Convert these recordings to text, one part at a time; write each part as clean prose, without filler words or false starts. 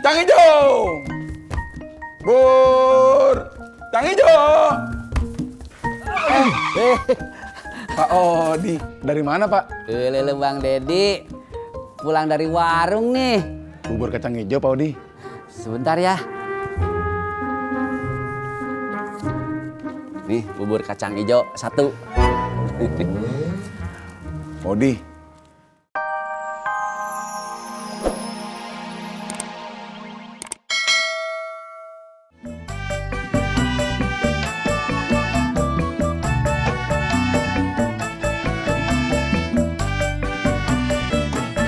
Kang Ijo. Pur. Kang Ijo. Pak Odi, dari mana Pak? Lele Bang Dedi, pulang dari warung nih. Bubur kacang hijau Pak Odi. Sebentar ya. Nih bubur kacang hijau 1. Odi.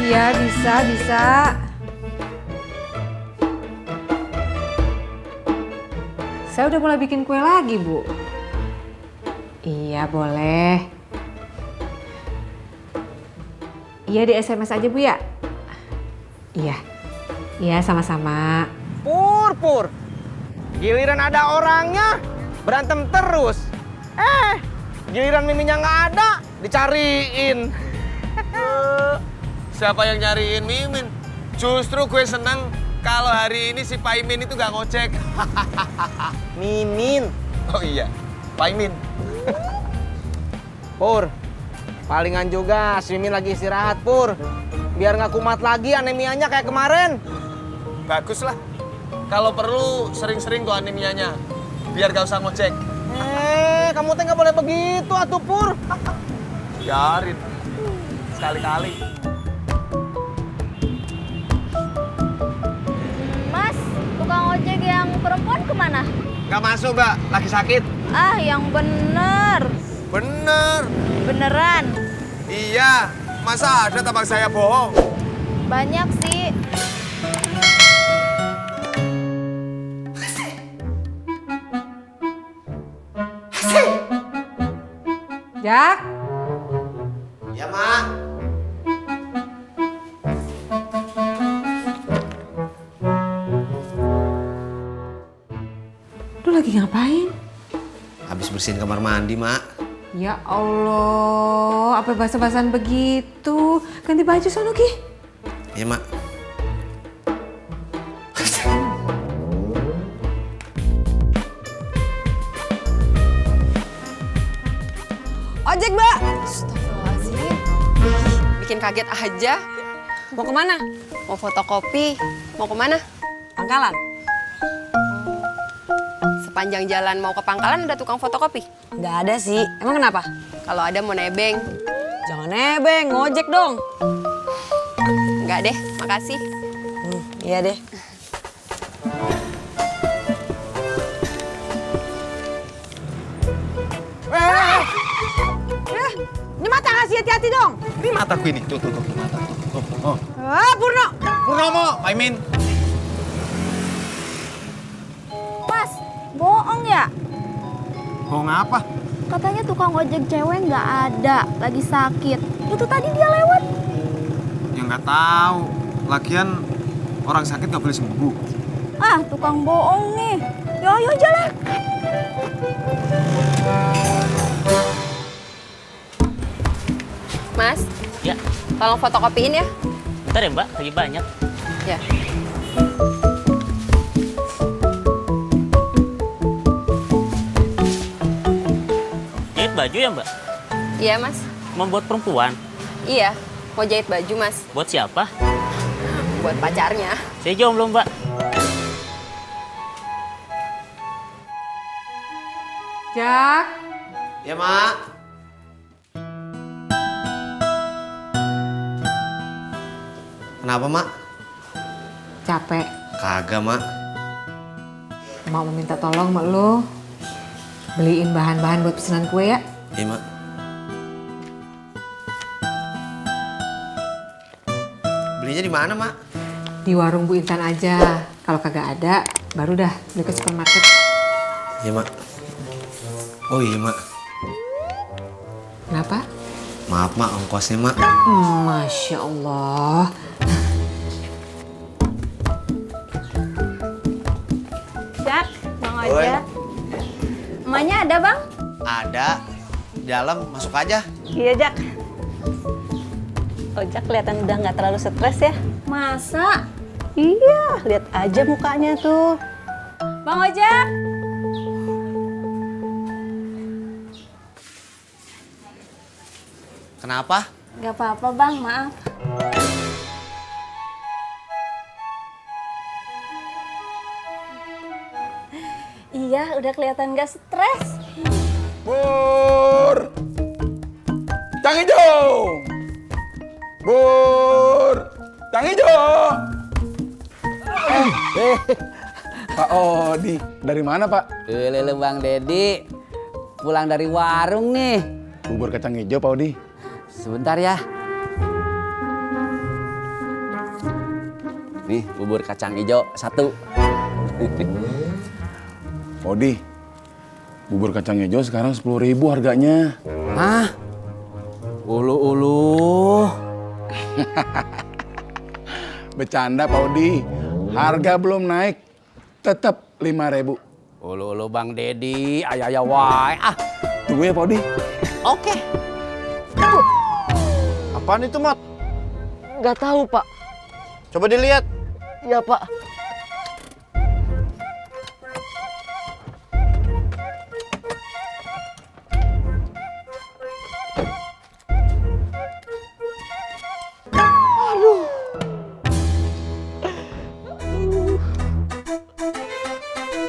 Iya, bisa. Saya udah mulai bikin kue lagi, Bu. Iya, boleh. Iya, di SMS aja, Bu, ya? Iya. Iya, sama-sama. Pur. Giliran ada orangnya, berantem terus. Giliran miminnya nggak ada, dicariin. Siapa yang nyariin Mimin? Justru gue seneng kalau hari ini si Paimin itu gak ngojek. Mimin. Oh iya, Paimin. Pur, palingan juga si Mimin lagi istirahat, Pur. Biar nggak kumat lagi anemianya kayak kemarin. Bagus lah. Kalau perlu sering-sering tuh anemianya. Biar gak usah ngojek. Kamu teh nggak boleh begitu atuh, Pur. Biarin. Sekali-kali. Mas, tukang ojek yang perempuan kemana? Gak masuk, Mbak. Lagi sakit. Ah, yang bener. Bener. Beneran. Iya. Masa ada tabang saya bohong? Banyak sih. Jak, Ya, Mak. lu lagi ngapain? Habis bersihin kamar mandi, Mak. Ya Allah, apa basa-basan begitu? Ganti baju sono, Ki. Iya, Mak. Ojek, Mbak. Astagfirullahaladzim. Bikin kaget aja. Mau kemana? Mau fotokopi. Mau kemana? Pangkalan. Sepanjang jalan mau ke Pangkalan ada tukang fotokopi? Nggak ada sih. Emang kenapa? Kalau ada mau nebeng. Jangan nebeng, ngojek dong. Enggak deh, makasih. Iya deh. Ini mata ngasih hati-hati dong. Ini mataku ini. Tuh. Mata. Tuh. Purno. Purnomo, Paimin. Mas, bohong ya? Bohong apa? Katanya tukang ojek cewek nggak ada, lagi sakit. Itu tadi dia lewat. Ya nggak tahu. Lagian orang sakit nggak boleh sembuh. Ah, tukang bohong nih. Yo jalan. Mas, Ya, tolong fotokopiin ya. bentar ya Mbak, lagi banyak. Ya. Jahit baju ya Mbak? Iya, Mas. Membuat perempuan? Iya, mau jahit baju, Mas. Buat siapa? Buat pacarnya. Saya jomblo Mbak. Jak, Ya, Mak. Kenapa, Mak? capek. Kagak, Mak. Mau meminta tolong sama lu. Beliin bahan-bahan buat pesanan kue ya. Iya, Mak. Belinya di mana, Mak? Di warung Bu Intan aja. Kalau kagak ada, baru dah beli ke supermarket. Iya, Mak. Oh iya, Mak. Kenapa? Maaf, Mak, ongkosnya, Mak. Masya Allah. Jak, Bang Ojek. Emaknya ada, Bang? Ada. Di dalam, masuk aja. Iya, Jak. Ojak kelihatan udah nggak terlalu stres ya. Masa? Iya, lihat aja mukanya tuh. Bang Ojek. Kenapa? Gak apa-apa bang, maaf. Iya, udah kelihatan gak stres. Pur. Cang hijau. Pur. Cang hijau. Pak Odi, dari mana Pak? Lele Bang Dedi, pulang dari warung nih. Bubur kacang hijau Pak Odi. Sebentar ya. Nih bubur kacang hijau 1. Odi, bubur kacang hijau sekarang 10.000 harganya. Hah? Ulu-ulu. Bercanda Pak Odi, harga belum naik, tetap 5.000. Ulu-ulu Bang Dedi, ayah wae. Ah, Tunggu ya Pak Odi. oke. Apaan itu, Mot? Nggak tahu, Pak. Coba dilihat. Iya, Pak.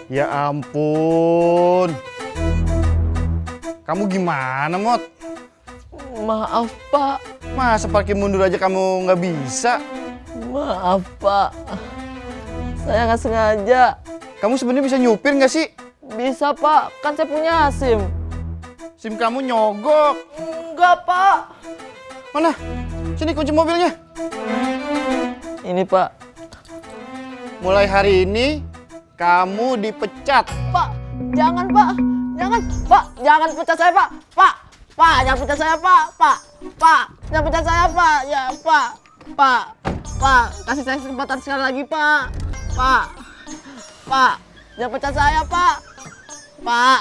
Ya ampun. Kamu gimana, Mot? Maaf, Pak. Masa parkir mundur aja kamu nggak bisa? Maaf, Pak. Saya nggak sengaja. Kamu sebenarnya bisa nyupir nggak sih? Bisa, Pak. Kan saya punya SIM. SIM kamu nyogok. Enggak, Pak. Mana? Sini kunci mobilnya. Ini, Pak. Mulai hari ini kamu dipecat. Pak, jangan, Pak. Jangan, Pak. Jangan pecat saya, Pak. Pak, jangan pecat saya, Pak. Pak, jangan pecat saya, Pak. Ya, Pak. Pak, kasih saya kesempatan sekali lagi, Pak. Pak, jangan pecat saya, Pak. Pak.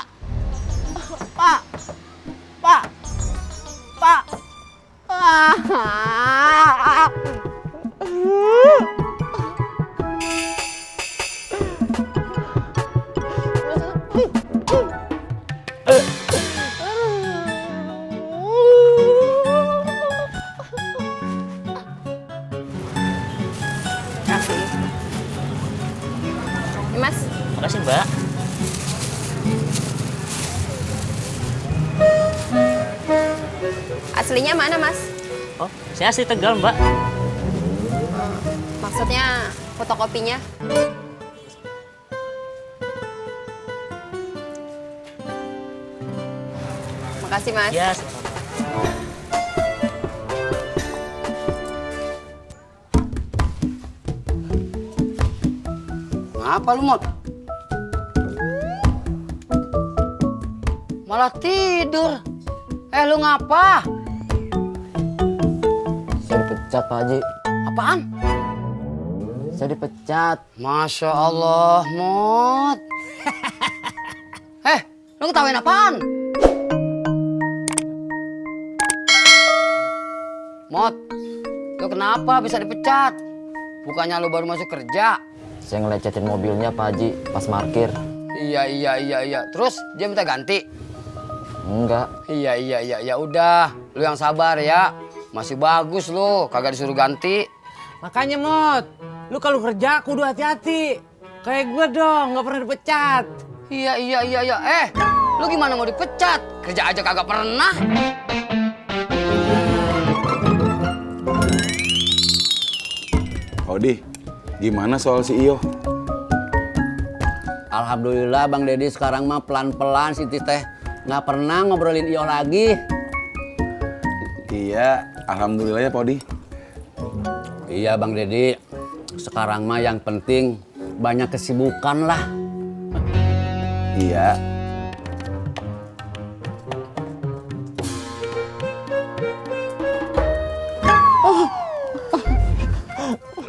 Kasih. Ini Mas, Makasih, Mbak. aslinya mana Mas? Oh, saya asli Tegal, Mbak. Maksudnya fotokopinya? Makasih Mas. Ya, Ngapa lu, Mot? Malah tidur. Lu ngapa? Saya dipecat, Pak Haji. Apaan? Saya dipecat. Masya Allah, Mot. Lu ketawain apaan? Mot, lu kenapa bisa dipecat? Bukannya lu baru masuk kerja? Saya ngelecetin mobilnya, Pak Haji, pas parkir. Iya. Terus dia minta ganti? Enggak. Iya. Udah, lu yang sabar ya. Masih bagus lu, kagak disuruh ganti. Makanya, Mot, lu kalau kerja kudu hati-hati. Kayak gue dong, nggak pernah dipecat. Iya. Lu gimana mau dipecat? Kerja aja kagak pernah. Odi, gimana soal si Iyo? Alhamdulillah Bang Dedi sekarang mah pelan-pelan si teh nggak pernah ngobrolin Iyo lagi. Iya, alhamdulillah ya Pak Odi. Iya Bang Dedi, sekarang mah yang penting banyak kesibukan lah. Iya.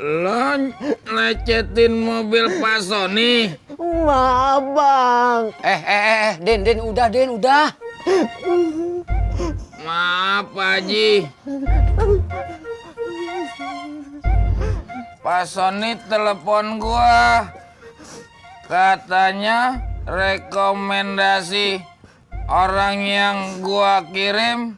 Lo lecetin mobil Pak Sony. Maaf, Bang. Den, udah. Maaf Pak Haji. Pak Sony telepon gua. Katanya rekomendasi orang yang gua kirim